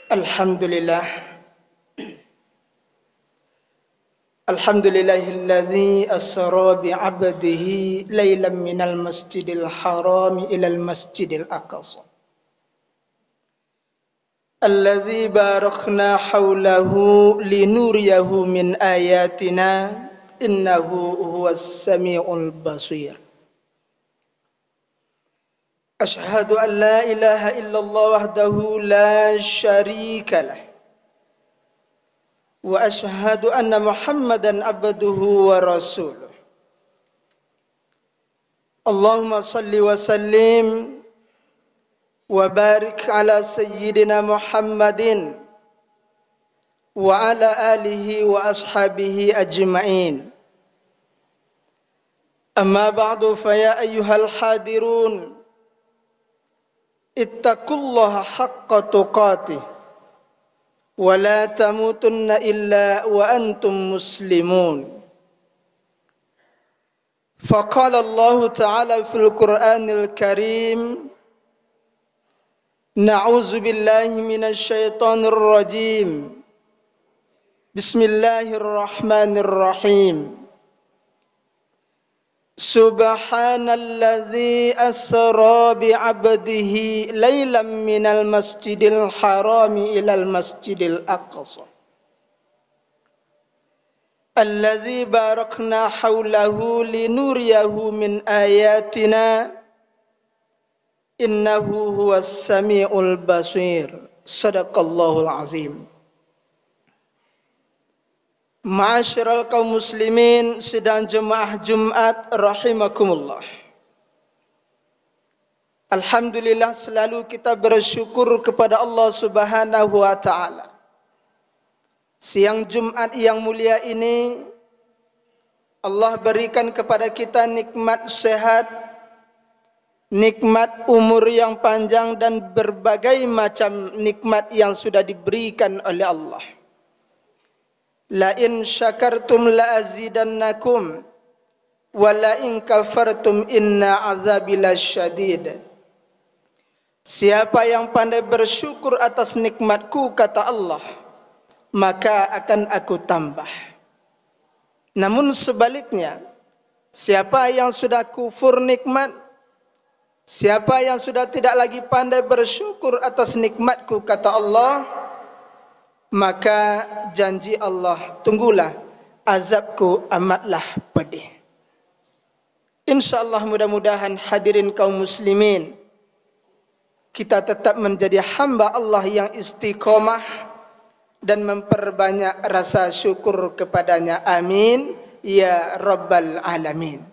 Alhamdulillah. Alhamdulillahilladzi asra bi'abdihi laylan minal masjidil haram ilal masjidil aqsa. Alladzi barakna hawlahu linuriyahu min ayatina innahu huwas sami'ul basir. Ashhadu an la ilaha illallah wahdahu la syarika lah. Wa ashhadu anna Muhammadan abduhu wa rasuluh. Allahumma salli wa sallim wa barik ala sayyidina Muhammadin wa ala alihi wa ashabihi ajma'in. Amma ba'du fa ya ayyuhal hadirun ittaqullaha haqqa tuqatih wa la tamutunna illa wa antum muslimun. Faqala Allah Ta'ala fil Qur'anil Karim, na'udzu billahi minasy syaithanir rajim. Bismillahirrahmanirrahim. Subhanalladzi asra bi'abdihi laylan minal masjidil harami ilal masjidil aqsa. Alladzi barakna hawlahu linuriyahu min ayatina innahu huwas sami'ul basir. Sadaqallahul azim. Ma'asyiral kaum muslimin sidang jemaah Jumat rahimakumullah. Alhamdulillah, selalu kita bersyukur kepada Allah Subhanahu wa taala. Siang Jumat yang mulia ini Allah berikan kepada kita nikmat sehat, nikmat umur yang panjang dan berbagai macam nikmat yang sudah diberikan oleh Allah. La in syakartum la azidannakum wa la in kafartum inna azabi lasyadid. Siapa yang pandai bersyukur atas nikmatku, kata Allah, maka akan aku tambah. Namun sebaliknya, siapa yang sudah kufur nikmat, siapa yang sudah tidak lagi pandai bersyukur atas nikmatku, kata Allah, maka janji Allah, tunggulah azabku amatlah pedih. InsyaAllah mudah-mudahan hadirin kaum muslimin, kita tetap menjadi hamba Allah yang istiqomah dan memperbanyak rasa syukur kepadanya. Amin ya rabbal alamin.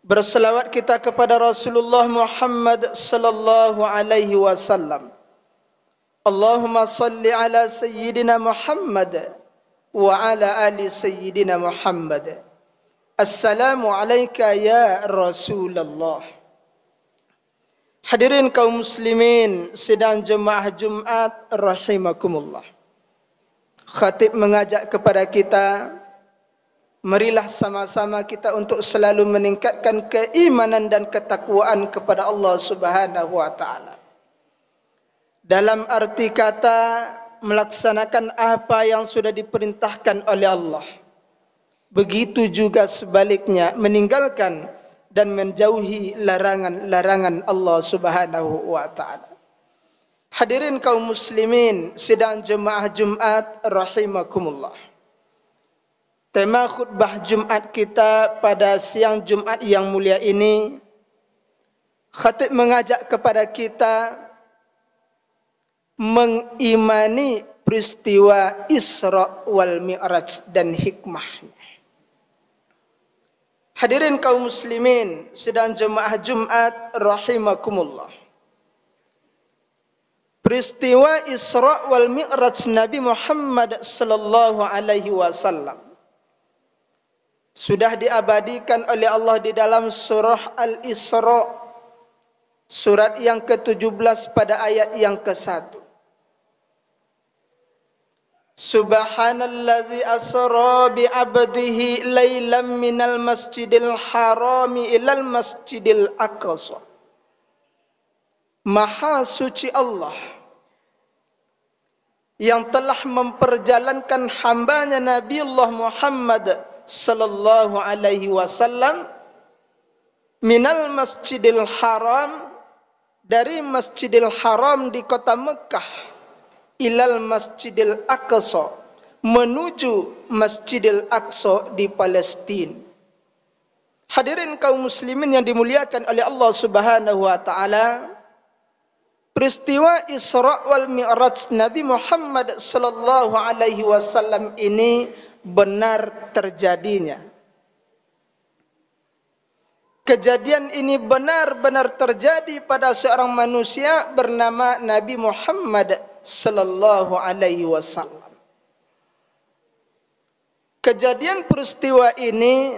Berselawat kita kepada Rasulullah Muhammad sallallahu alaihi wasallam. Allahumma salli ala sayyidina Muhammad wa ala ali sayyidina Muhammad. Assalamu alayka ya Rasulullah. Hadirin kaum muslimin sidang jemaah Jumat rahimakumullah. Khatib mengajak kepada kita, marilah sama-sama kita untuk selalu meningkatkan keimanan dan ketakwaan kepada Allah Subhanahu wa taala. Dalam arti kata melaksanakan apa yang sudah diperintahkan oleh Allah. Begitu juga sebaliknya meninggalkan dan menjauhi larangan-larangan Allah Subhanahu wa taala. Hadirin kaum muslimin sidang jemaah Jumat rahimakumullah. Tema khutbah Jumat kita pada siang Jumat yang mulia ini, khatib mengajak kepada kita mengimani peristiwa Isra wal Mi'raj dan hikmahnya. Hadirin kaum muslimin sidang jemaah Jumat rahimakumullah. Peristiwa Isra wal Mi'raj Nabi Muhammad sallallahu alaihi wasallam sudah diabadikan oleh Allah di dalam surah Al-Isra, surat yang ke-17 pada ayat yang ke-1. Subhanalladzi asra bi'abdihi laylan minal masjidil harami ilal masjidil aqsa. Maha suci Allah yang telah memperjalankan hambanya Nabiullah Muhammad sallallahu alaihi wasallam minal Masjidil Haram, dari Masjidil Haram di kota Mekah, ilal Masjidil Aqsa, menuju Masjidil Aqsa di Palestina. Hadirin kaum muslimin yang dimuliakan oleh Allah Subhanahu wa taala, peristiwa Isra wal Mi'raj Nabi Muhammad sallallahu alaihi wasallam ini benar terjadinya. Kejadian ini benar-benar terjadi pada seorang manusia bernama Nabi Muhammad sallallahu alaihi wasallam. Kejadian peristiwa ini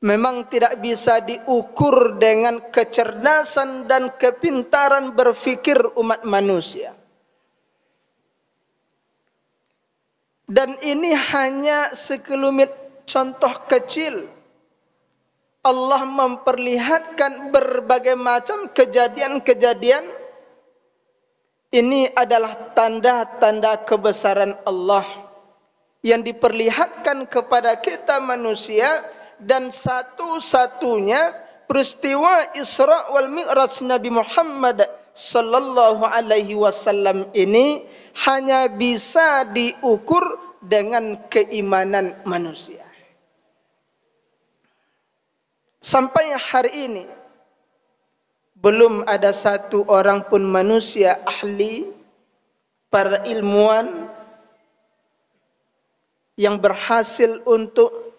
memang tidak bisa diukur dengan kecerdasan dan kepintaran berfikir umat manusia. Dan ini hanya sekelumit contoh kecil. Allah memperlihatkan berbagai macam kejadian-kejadian. Ini adalah tanda-tanda kebesaran Allah yang diperlihatkan kepada kita manusia. Dan satu-satunya peristiwa Isra wal Mi'raj Nabi Muhammad sallallahu alaihi wasallam ini hanya bisa diukur dengan keimanan manusia. Sampai hari ini belum ada satu orang pun manusia ahli, para ilmuwan yang berhasil untuk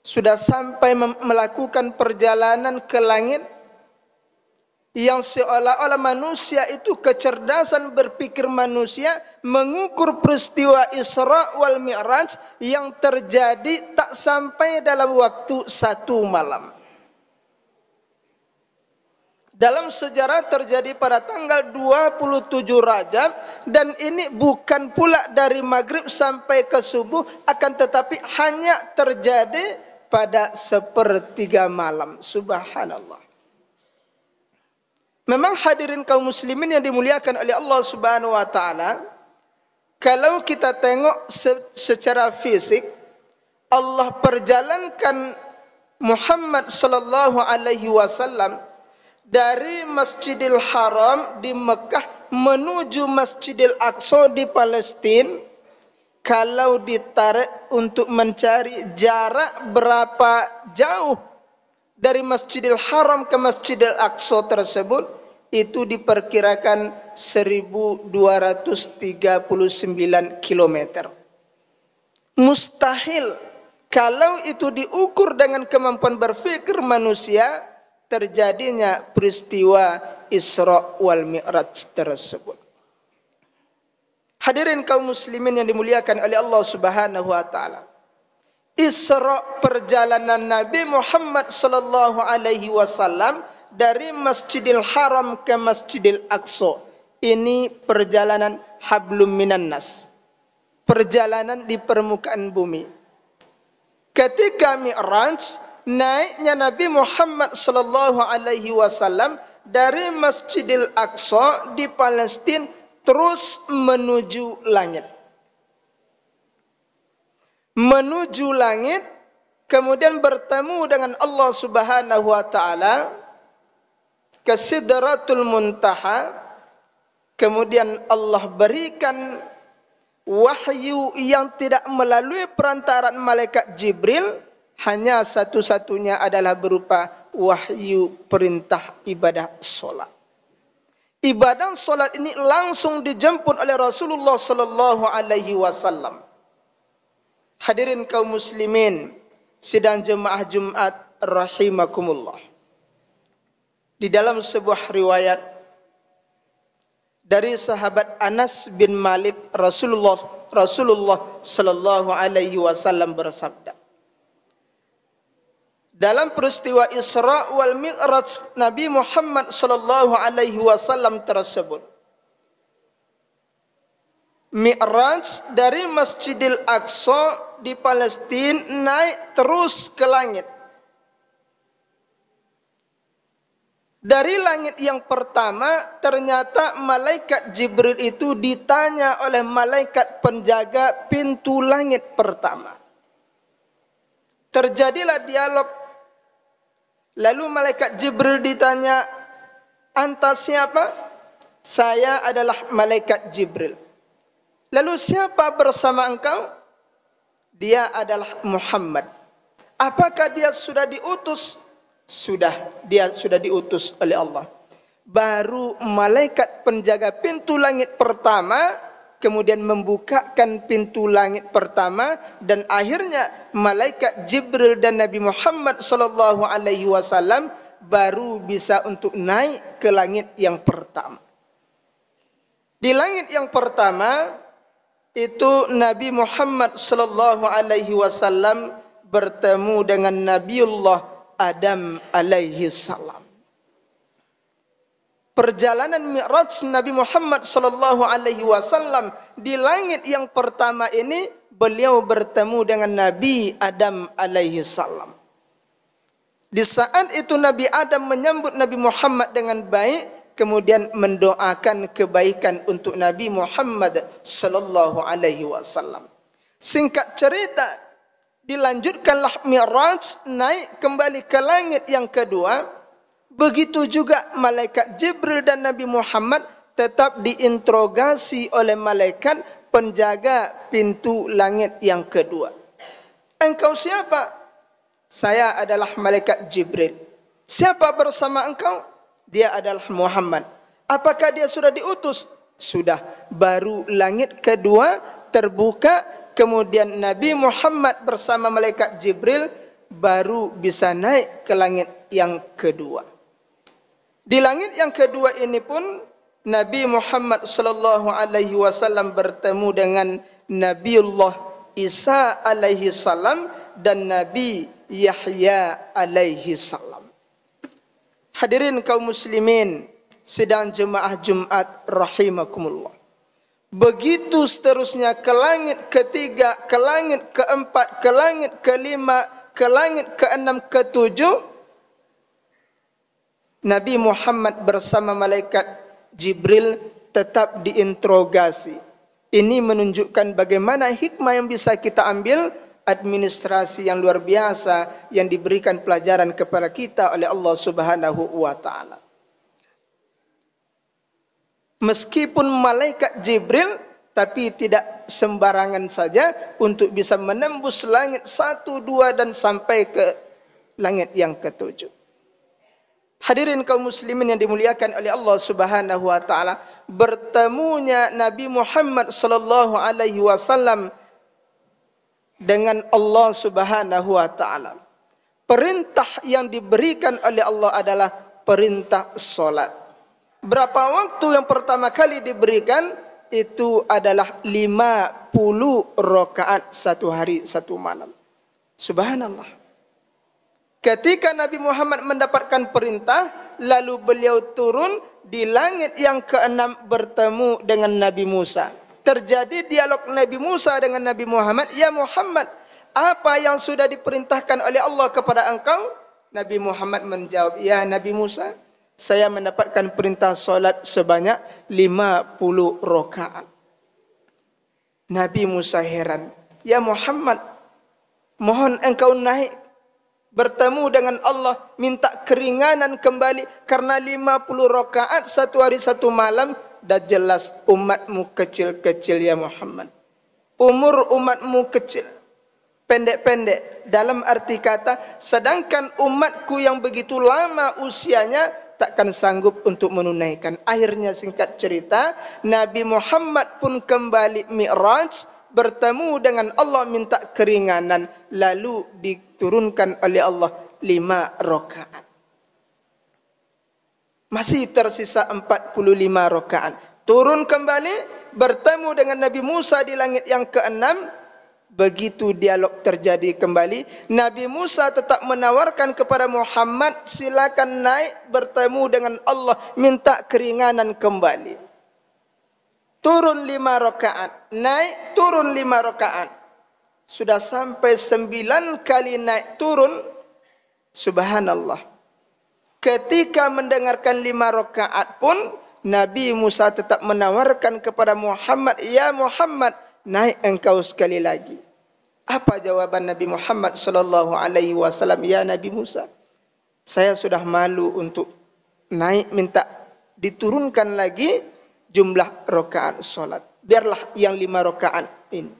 sudah sampai melakukan perjalanan ke langit yang seolah-olah manusia itu kecerdasan berpikir manusia mengukur peristiwa Isra wal Mi'raj yang terjadi tak sampai dalam waktu satu malam. Dalam sejarah terjadi pada tanggal 27 Rajab, dan ini bukan pula dari maghrib sampai ke subuh, akan tetapi hanya terjadi pada sepertiga malam. Subhanallah. Memang hadirin kaum muslimin yang dimuliakan oleh Allah Subhanahu wa taala, kalau kita tengok secara fisik, Allah perjalankan Muhammad sallallahu alaihi wasallam dari Masjidil Haram di Mekah menuju Masjidil Aqsa di Palestina. Kalau ditarik untuk mencari jarak berapa jauh dari Masjidil Haram ke Masjidil Aqsa tersebut, itu diperkirakan 1239 kilometer. Mustahil kalau itu diukur dengan kemampuan berfikir manusia terjadinya peristiwa Isra wal Mi'raj tersebut. Hadirin kaum muslimin yang dimuliakan oleh Allah Subhanahu wa taala. Isra perjalanan Nabi Muhammad sallallahu alaihi wasallam dari Masjidil Haram ke Masjidil Aqsa. Ini perjalanan hablum minan nas. Perjalanan di permukaan bumi. Ketika Mi'raj, naiknya Nabi Muhammad sallallahu alaihi wasallam dari Masjidil Aqsa di Palestina terus menuju langit. Menuju langit, kemudian bertemu dengan Allah Subhanahu wa taala ke Sidratul Muntaha. Kemudian Allah berikan wahyu yang tidak melalui perantaraan malaikat Jibril, hanya satu-satunya adalah berupa wahyu perintah ibadah solat. Ibadah solat ini langsung dijemput oleh Rasulullah sallallahu alaihi wasallam. Hadirin kaum muslimin, sidang jemaah Jumat rahimakumullah. Di dalam sebuah riwayat dari sahabat Anas bin Malik, Rasulullah sallallahu alaihi wasallam bersabda, dalam peristiwa Isra wal Mi'raj Nabi Muhammad sallallahu alaihi wasallam tersebut, Mi'raj dari Masjidil Aqsa di Palestina naik terus ke langit. Dari langit yang pertama, ternyata malaikat Jibril itu ditanya oleh malaikat penjaga pintu langit pertama. Terjadilah dialog. Lalu malaikat Jibril ditanya, "Anta siapa?" "Saya adalah malaikat Jibril." "Lalu siapa bersama engkau?" "Dia adalah Muhammad." "Apakah dia sudah diutus?" "Sudah, dia sudah diutus oleh Allah." Baru malaikat penjaga pintu langit pertama kemudian membukakan pintu langit pertama, dan akhirnya malaikat Jibril dan Nabi Muhammad sallallahu alaihi wasallam baru bisa untuk naik ke langit yang pertama. Di langit yang pertama itu Nabi Muhammad sallallahu alaihi wasallam bertemu dengan Nabiullah Adam alaihi salam. Perjalanan Mi'raj Nabi Muhammad sallallahu alaihi wasallam di langit yang pertama ini, beliau bertemu dengan Nabi Adam alaihi salam. Di saat itu Nabi Adam menyambut Nabi Muhammad dengan baik, kemudian mendoakan kebaikan untuk Nabi Muhammad sallallahu alaihi wasallam. Singkat cerita, dilanjutkanlah Mi'raj, naik kembali ke langit yang kedua. Begitu juga malaikat Jibril dan Nabi Muhammad tetap diinterogasi oleh malaikat penjaga pintu langit yang kedua. "Engkau siapa?" "Saya adalah malaikat Jibril." "Siapa bersama engkau?" "Dia adalah Muhammad." "Apakah dia sudah diutus?" "Sudah." Baru langit kedua terbuka, kemudian Nabi Muhammad bersama malaikat Jibril baru bisa naik ke langit yang kedua. Di langit yang kedua ini pun Nabi Muhammad sallallahu alaihi wasallam bertemu dengan Nabiullah Isa alaihi salam dan Nabi Yahya alaihi salam. Hadirin kaum muslimin sidang jemaah Jumat rahimakumullah. Begitu seterusnya ke langit ketiga, ke langit keempat, ke langit kelima, ke langit keenam, ketujuh. Nabi Muhammad bersama malaikat Jibril tetap diinterogasi. Ini menunjukkan bagaimana hikmah yang bisa kita ambil, administrasi yang luar biasa yang diberikan pelajaran kepada kita oleh Allah Subhanahu wa taala. Meskipun malaikat Jibril, tapi tidak sembarangan saja untuk bisa menembus langit 1, 2 dan sampai ke langit yang ketujuh. Hadirin kaum muslimin yang dimuliakan oleh Allah Subhanahu wa taala, bertemunya Nabi Muhammad sallallahu alaihi wasallam dengan Allah Subhanahu wa taala. Perintah yang diberikan oleh Allah adalah perintah salat. Berapa waktu yang pertama kali diberikan? Itu adalah 50 rakaat satu hari satu malam. Subhanallah. Ketika Nabi Muhammad mendapatkan perintah, lalu beliau turun di langit yang keenam bertemu dengan Nabi Musa. Terjadi dialog Nabi Musa dengan Nabi Muhammad. "Ya Muhammad, apa yang sudah diperintahkan oleh Allah kepada engkau?" Nabi Muhammad menjawab, "Ya Nabi Musa, saya mendapatkan perintah solat sebanyak 50 rakaat." Nabi Musa heran. "Ya Muhammad, mohon engkau naik bertemu dengan Allah, minta keringanan kembali, karena 50 rakaat satu hari satu malam dah jelas umatmu kecil-kecil ya Muhammad. Umur umatmu kecil, pendek-pendek, dalam arti kata, sedangkan umatku yang begitu lama usianya takkan sanggup untuk menunaikan." Akhirnya singkat cerita, Nabi Muhammad pun kembali Mi'raj, bertemu dengan Allah, minta keringanan, lalu diturunkan oleh Allah 5 rakaat. Masih tersisa 45 rakaat. Turun kembali, bertemu dengan Nabi Musa di langit yang keenam. Begitu dialog terjadi kembali, Nabi Musa tetap menawarkan kepada Muhammad, silakan naik bertemu dengan Allah, minta keringanan kembali. Turun 5 rakaat, naik turun 5 rakaat. Sudah sampai 9 kali naik turun. Subhanallah. ketika mendengarkan 5 rakaat pun Nabi Musa tetap menawarkan kepada Muhammad, "Ya Muhammad, naik engkau sekali lagi." Apa jawaban Nabi Muhammad sallallahu alaihi wasallam? "Ya Nabi Musa, saya sudah malu untuk naik minta diturunkan lagi jumlah rakaat salat. Biarlah yang 5 rakaat ini."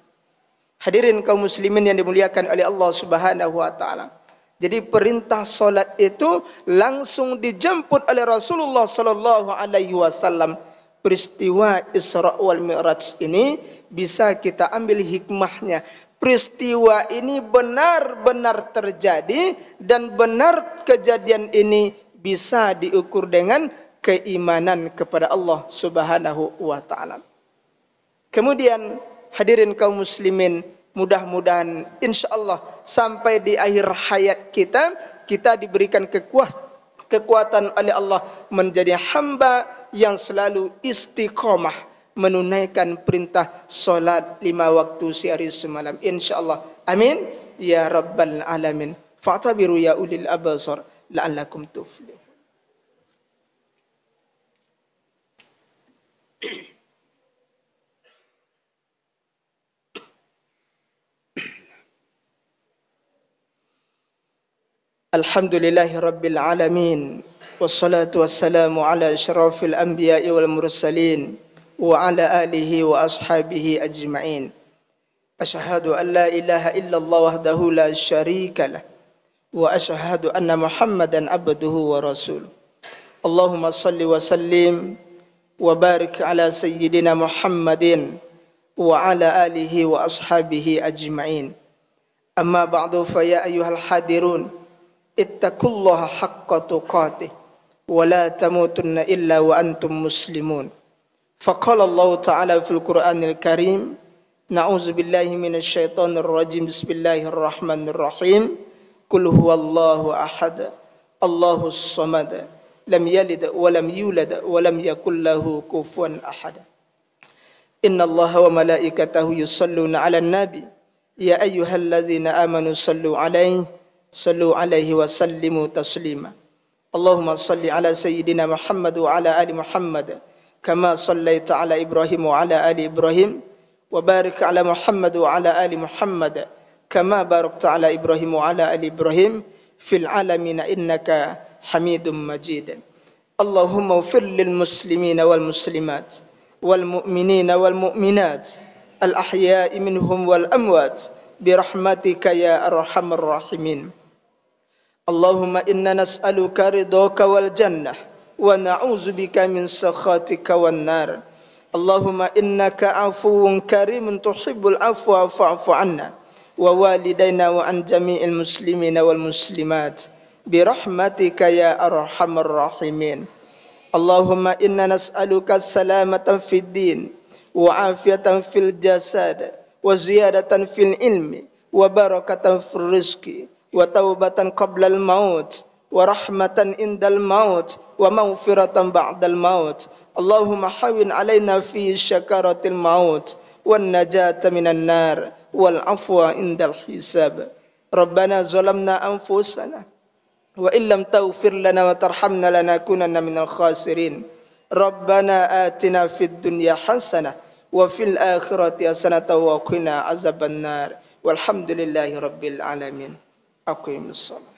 Hadirin kaum muslimin yang dimuliakan oleh Allah Subhanahu wa taala. Jadi perintah solat itu langsung dijemput oleh Rasulullah sallallahu alaihi wasallam. Peristiwa Isra wal Mi'raj ini bisa kita ambil hikmahnya. Peristiwa ini benar-benar terjadi dan benar kejadian ini bisa diukur dengan keimanan kepada Allah Subhanahu wa taala. Kemudian hadirin kaum muslimin, mudah-mudahan insyaallah sampai di akhir hayat kita diberikan kekuatan oleh Allah menjadi hamba yang selalu istiqomah menunaikan perintah salat 5 waktu sehari semalam insyaallah. Amin ya rabbal alamin. Fa'tabiru ya ulil absar la'allakum tuflihun. Alhamdulillahi rabbil alamin, wassalatu wassalamu ala asyrafil anbiya'i wal mursalin wa ala alihi wa ashabihi ajma'in. Asyhadu an la ilaha illallah wahdahu la syarika lah wa asyhadu anna Muhammadan abduhu wa rasuluh. Allahumma salli wa sallim wa barik ala sayyidina Muhammadin wa ala alihi wa ashabihi ajma'in. Amma ba'du, fa ya ayyuhal hadirun, ittaqullaha haqqa tuqatih wa la tamutunna illa wa antum muslimun. Faqala Allah Ta'ala fil Qur'anil Karim, na'udzu billahi minasy syaithanir rajim. Bismillahirrahmanirrahim. Qul huwallahu ahad, Allahus samad, lam yalid wa lam yulad wa lam yakul lahu kufuwan ahad. Innallaha wa malaikatahu yusholluna 'alan nabi, ya ayyuhallazina amanu shallu 'alaihi sallu alaihi wa sallimu taslima. Allahumma salli ala sayyidina Muhammad wa ala ali Muhammad kama sallaita ala Ibrahim wa ala ali Ibrahim wa barik ala Muhammad wa ala ali Muhammad kama barakta ala Ibrahim wa ala ali Ibrahim fil alamin innaka Hamidum Majid. Allahumma ighfir lil muslimina wal muslimat wal mu'minina wal mu'minat al ahya'i minhum wal amwat birahmatika ya arhamar rahimin. Allahumma inna nas'aluka ridhaka wal jannah wa na'udzu bika min sakhatika wan nar. Allahumma innaka afuwun karimun tuhibbul afwa fa'fu 'anna wa walidaina wa an jami'il muslimina wal muslimat birahmatika ya arhamar rahimin. Allahumma inna nas'aluka salamatan fid din wa afiyatan fil jasad wa ziyadatan fil ilmi wa barakatan fil rizqi wa taubatan qabla al-maut wa rahmatan indal maut wa maghfiratan ba'dal maut. Allahumma hawwin 'alaina fi syakaratil maut wan najata minan nar wal afwa indal hisab. Rabbana zalamna anfusana wa illam taghfir lana wa tarhamna lanakunanna minal khasirin. Rabbana atina fid dunya hasanah wa fil akhirati hasanatan wa qina azabannar. Walhamdulillahi rabbil alamin. Aqimus shalah.